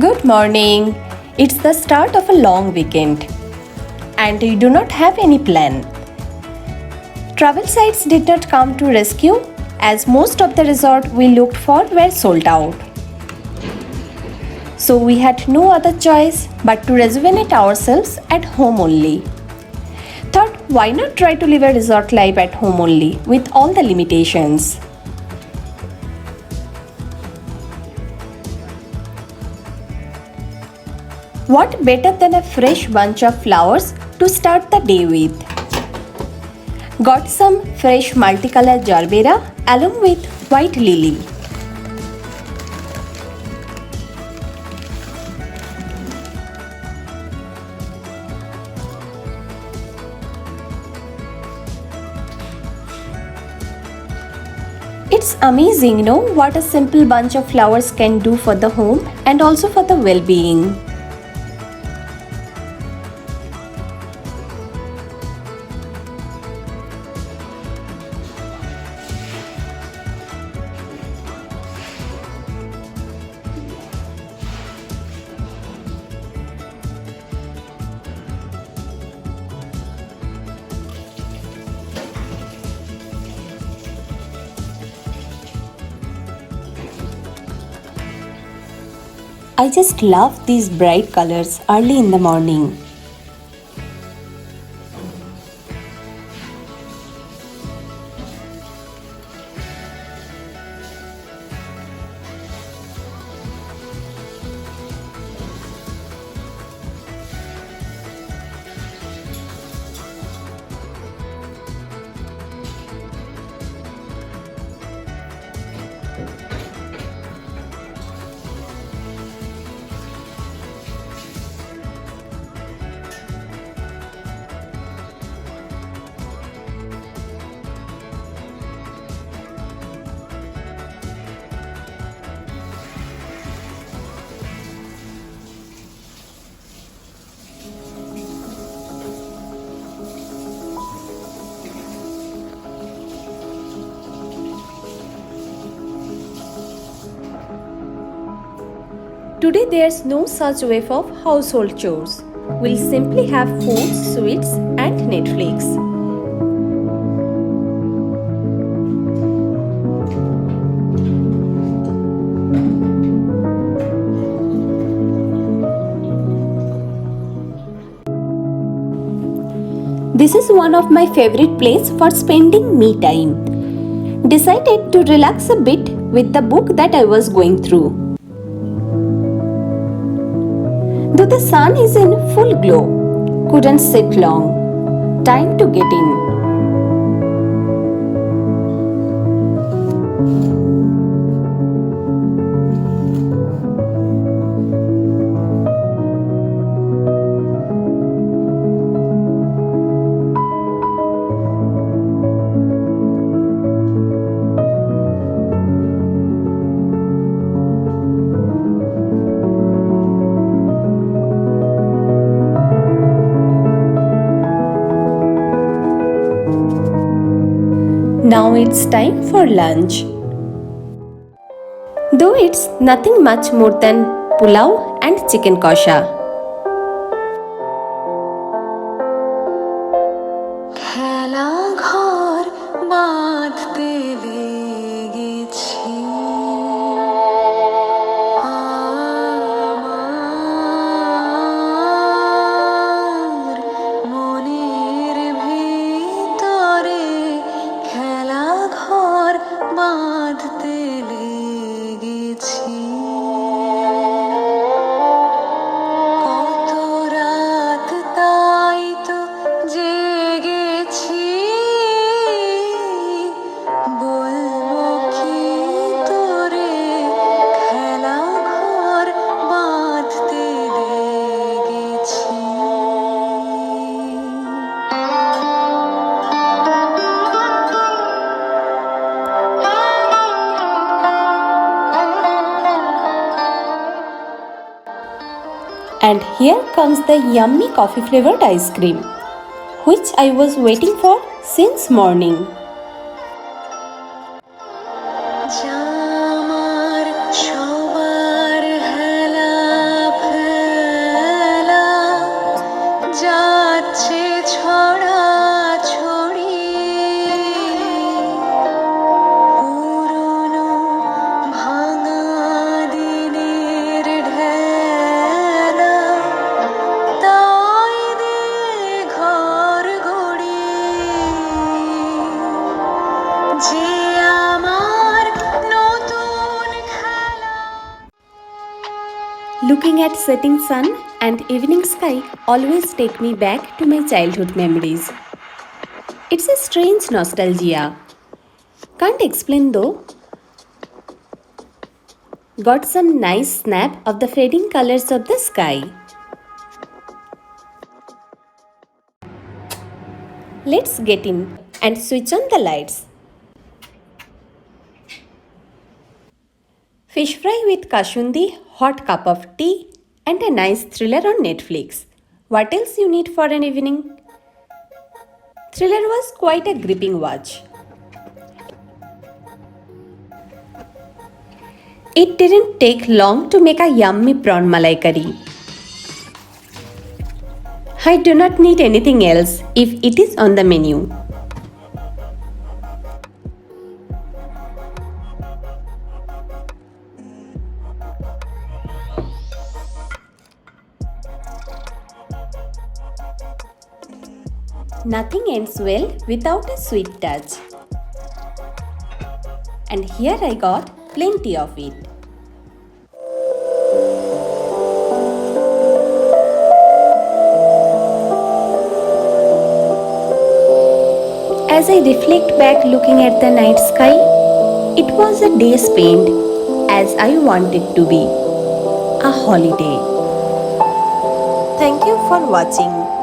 Good morning. It's the start of a long weekend and you do not have any plan. Travel sites did not come to rescue as most of the resort we looked for were sold out. So we had no other choice but to rejuvenate ourselves at home only. Thought why not try to live a resort life at home only with all the limitations. What better than a fresh bunch of flowers to start the day with? Got some fresh multicolored gerbera along with white lily. It's amazing, what a simple bunch of flowers can do for the home and also for the well-being. I just love these bright colors early in the morning. Today there's no such wave of household chores. We'll simply have food, sweets and Netflix. This is one of my favorite places for spending me time. Decided to relax a bit with the book that I was going through. Though the sun is in full glow, couldn't sit long. Time to get in. Now it's time for lunch. Though it's nothing much more than pulao and chicken kosha. খেলা ঘর বাঁধতে লেগেছি আমার মনের ভিতরে খেলা ঘর বাঁধতে লেগেছি কত রাত তাই তো জেগেছি বলবো কি তোরে খেলা ঘর বাঁধতে লেগেছি And here comes the yummy coffee flavored ice cream, which I was waiting for since morning. জামার সবার হেলা Looking at setting sun and evening sky always take me back to my childhood memories. It's a strange nostalgia. Can't explain though. Got some nice snap of the fading colors of the sky. Let's get in and switch on the lights. Fish fry with kashundi, hot cup of tea, and a nice thriller on Netflix. What else you need for an evening? Thriller was quite a gripping watch. It didn't take long to make a yummy prawn malai curry. I do not need anything else if it is on the menu. Nothing ends well without a sweet touch. And here I got plenty of it. As I reflect back looking at the night sky, it was a day spent as I wanted to be, a holiday. Thank you for watching.